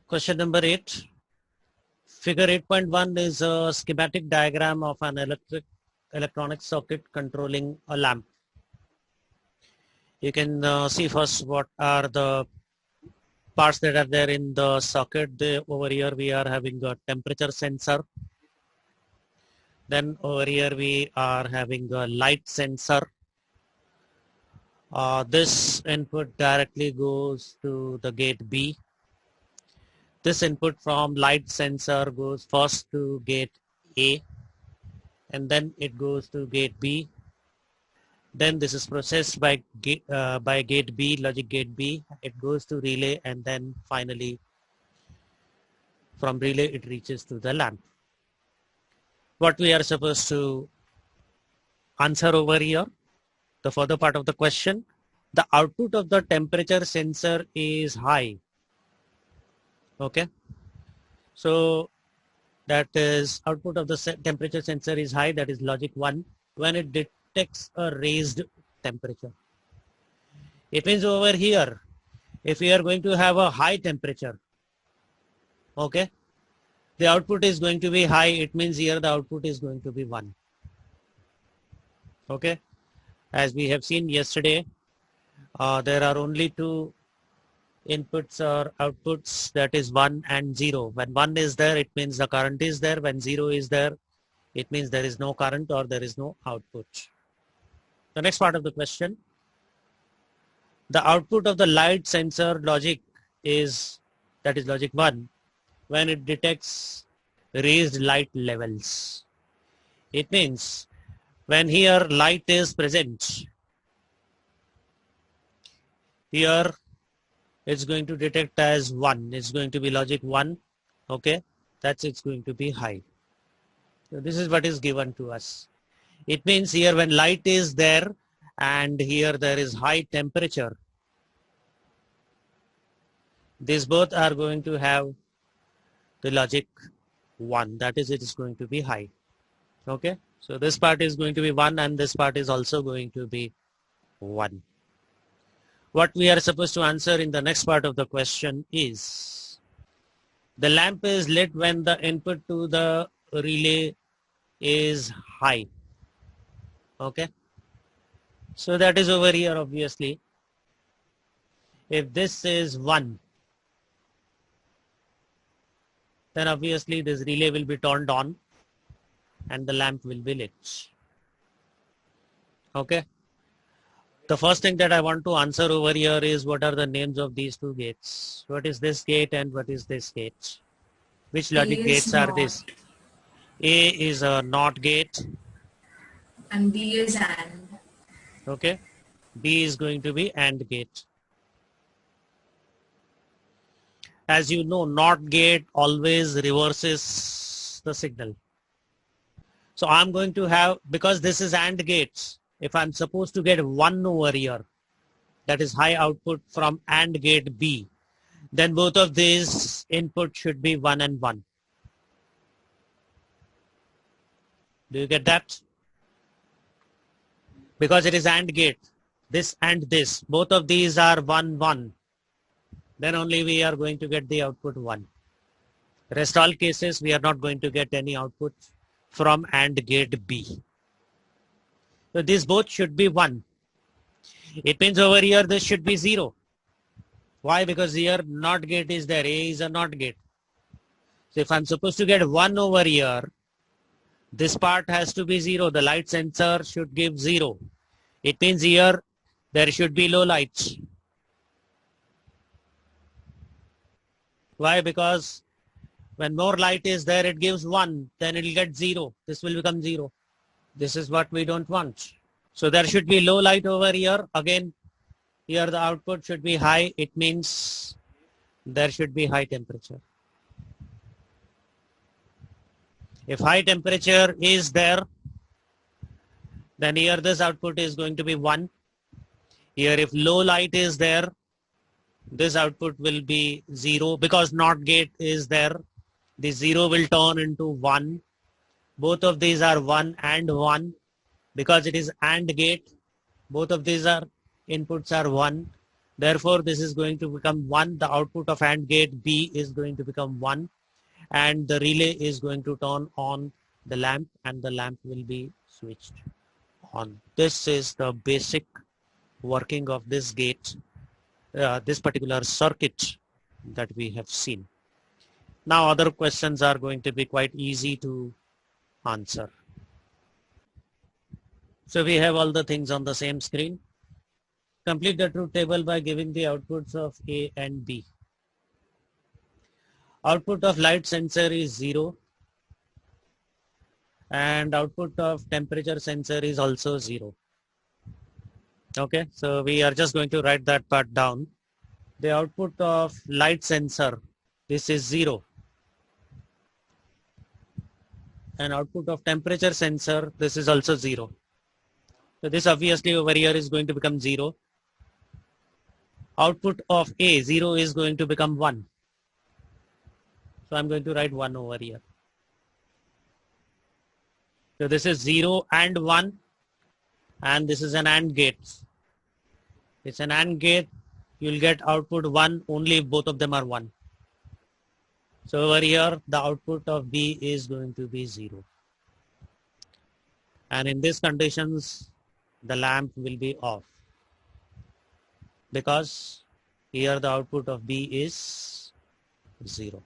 Question number 8. Figure 8.1 is a schematic diagram of an electronic circuit controlling a lamp. You can see first what are the parts that are there in the circuit. Over here we are having a temperature sensor. Then over here we are having a light sensor. This input directly goes to the gate B. This input from light sensor goes first to gate A, and then it goes to gate B. Then this is processed by gate B, logic gate B. It goes to relay, and then finally from relay it reaches to the lamp. What we are supposed to answer over here, the further part of the question, the output of the temperature sensor is high. Okay, so that is output of the temperature sensor is high, that is logic 1, when it detects a raised temperature. It means over here, if we are going to have a high temperature, okay, the output is going to be high. It means here the output is going to be 1. Okay, as we have seen yesterday, there are only two inputs or outputs, that is 1 and 0. When 1 is there, it means the current is there. When 0 is there, it means there is no current or there is no output. The next part of the question, the output of the light sensor logic is, that is logic 1, when it detects raised light levels. It means when here light is present, here it's going to detect as 1. It's going to be logic 1. Okay, that's it's going to be high. So this is what is given to us. It means here when light is there and here there is high temperature, these both are going to have the logic 1. That is, it is going to be high. Okay, so this part is going to be 1 and this part is also going to be 1. What we are supposed to answer in the next part of the question is, the lamp is lit when the input to the relay is high. Okay, so that is over here. Obviously, if this is 1, then obviously this relay will be turned on and the lamp will be lit. Okay, the first thing that I want to answer over here is, what are the names of these two gates? What is this gate and what is this gate? Which logic gates are these? A is a NOT gate. And B is AND. Okay, B is going to be AND gate. As you know, NOT gate always reverses the signal. So I'm going to have, because this is AND gates, if I'm supposed to get 1 over here, that is high output from AND gate B, then both of these inputs should be 1 and 1. Do you get that? Because it is AND gate, this and this, both of these are 1, 1. Then only we are going to get the output 1. Rest all cases, we are not going to get any output from AND gate B. So these both should be 1. It means over here this should be 0. Why? Because here NOT gate is there. A is a NOT gate. So if I'm supposed to get 1 over here, this part has to be 0. The light sensor should give 0. It means here there should be low light. Why? Because when more light is there, it gives 1. Then it will get 0. This will become 0. This is what we don't want. So there should be low light over here. Again, here the output should be high. It means there should be high temperature. If high temperature is there, then here this output is going to be 1. Here if low light is there, this output will be 0. Because NOT gate is there, the 0 will turn into 1. Both of these are 1 and 1. Because it is AND gate, both of these are inputs are 1. Therefore, this is going to become 1. The output of AND gate B is going to become 1. And the relay is going to turn on the lamp and the lamp will be switched on. This is the basic working of this gate, this particular circuit that we have seen. Now other questions are going to be quite easy to answer. So we have all the things on the same screen. Complete the truth table by giving the outputs of A and B. Output of light sensor is 0 and output of temperature sensor is also 0. Okay, so we are just going to write that part down. The output of light sensor, this is 0. And output of temperature sensor, this is also 0. So this obviously over here is going to become 0. Output of A, 0 is going to become 1. So I'm going to write 1 over here. So this is 0 and 1 and this is an AND gate. It's an AND gate. You'll get output 1 only if both of them are 1. So over here the output of B is going to be 0. And in these conditions the lamp will be off because here the output of B is 0.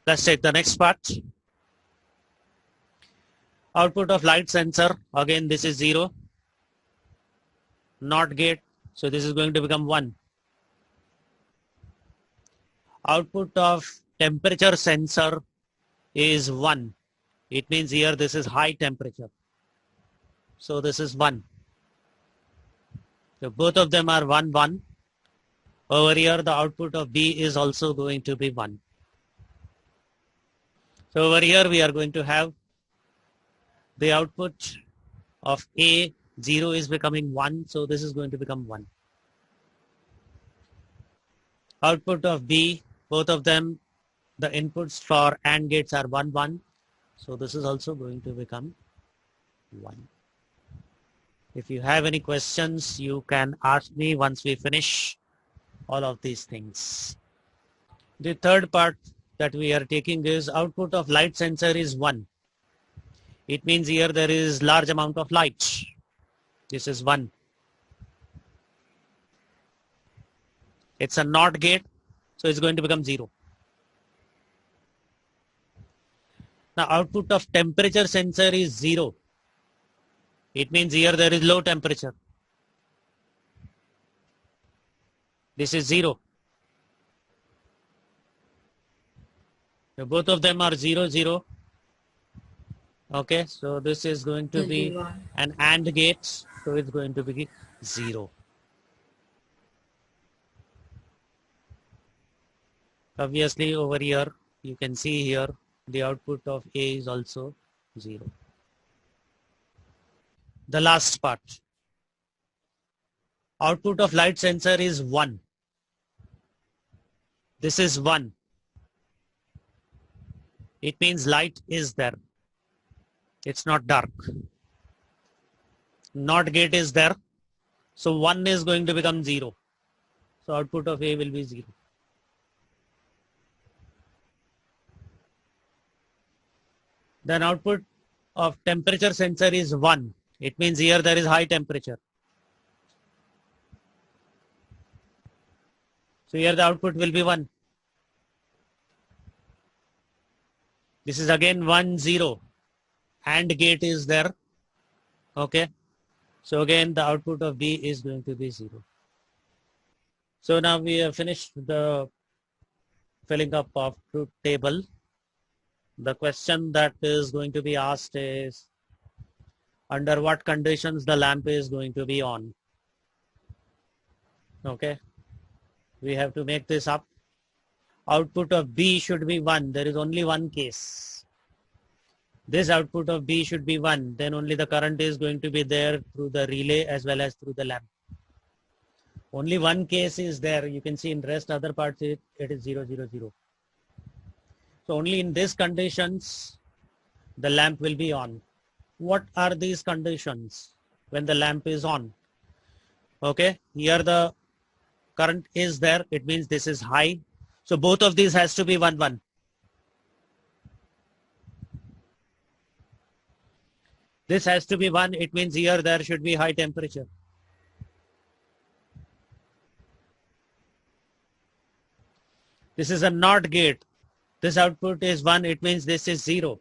Let's take the next part. Output of light sensor, again this is 0. NOT gate, so this is going to become 1. Output of temperature sensor is 1. It means here this is high temperature. So this is 1. So both of them are 1, 1. Over here the output of B is also going to be 1. So over here we are going to have the output of A, 0 is becoming 1. So this is going to become 1. Output of B, both of them, the inputs for AND gates are 1, 1. So this is also going to become 1. If you have any questions, you can ask me once we finish all of these things. The third part that we are taking is output of light sensor is 1. It means here there is large amount of light. This is 1. It's a NOT gate, so it's going to become 0. Now output of temperature sensor is 0. It means here there is low temperature. This is 0. So both of them are 0, 0. Okay, so this is going to be an AND gate, so it's going to be 0. Obviously over here, you can see here, the output of A is also 0. The last part. Output of light sensor is 1. This is 1. It means light is there. It's not dark. NOT gate is there. So 1 is going to become 0. So output of A will be 0. Then output of temperature sensor is 1. It means here there is high temperature. So here the output will be 1. This is again 1, 0. AND gate is there. Okay. So again the output of B is going to be 0. So now we have finished the filling up of truth table. The question that is going to be asked is, under what conditions the lamp is going to be on? Okay. We have to make this up. Output of B should be 1. There is only one case. This output of B should be 1. Then only the current is going to be there through the relay as well as through the lamp. Only one case is there. You can see in rest other parts it is 0, 0, 0. So only in these conditions the lamp will be on. What are these conditions when the lamp is on? Okay, here the current is there. It means this is high. So both of these has to be 1, 1. This has to be 1. It means here there should be high temperature. This is a NOT gate. This output is 1. It means this is 0.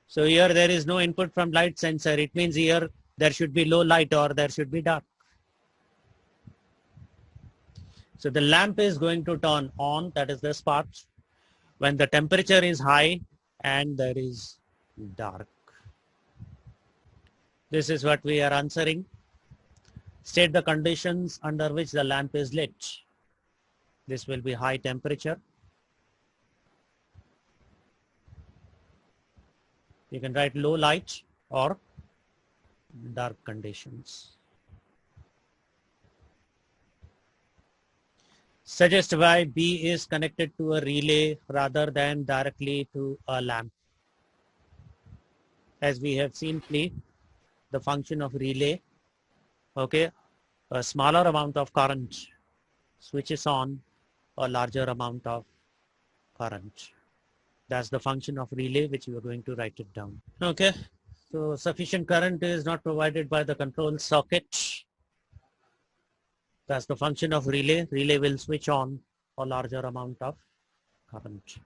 So here there is no input from light sensor. It means here there should be low light or there should be dark. So the lamp is going to turn on, that is this part, when the temperature is high and there is dark. This is what we are answering. State the conditions under which the lamp is lit. This will be high temperature. You can write low light or dark conditions. Suggest why B is connected to a relay rather than directly to a lamp. As we have seen, please, the function of relay, okay, a smaller amount of current switches on a larger amount of current. That's the function of relay, which we are going to write it down. Okay, so sufficient current is not provided by the control circuit. That's the function of relay. Relay will switch on a larger amount of current.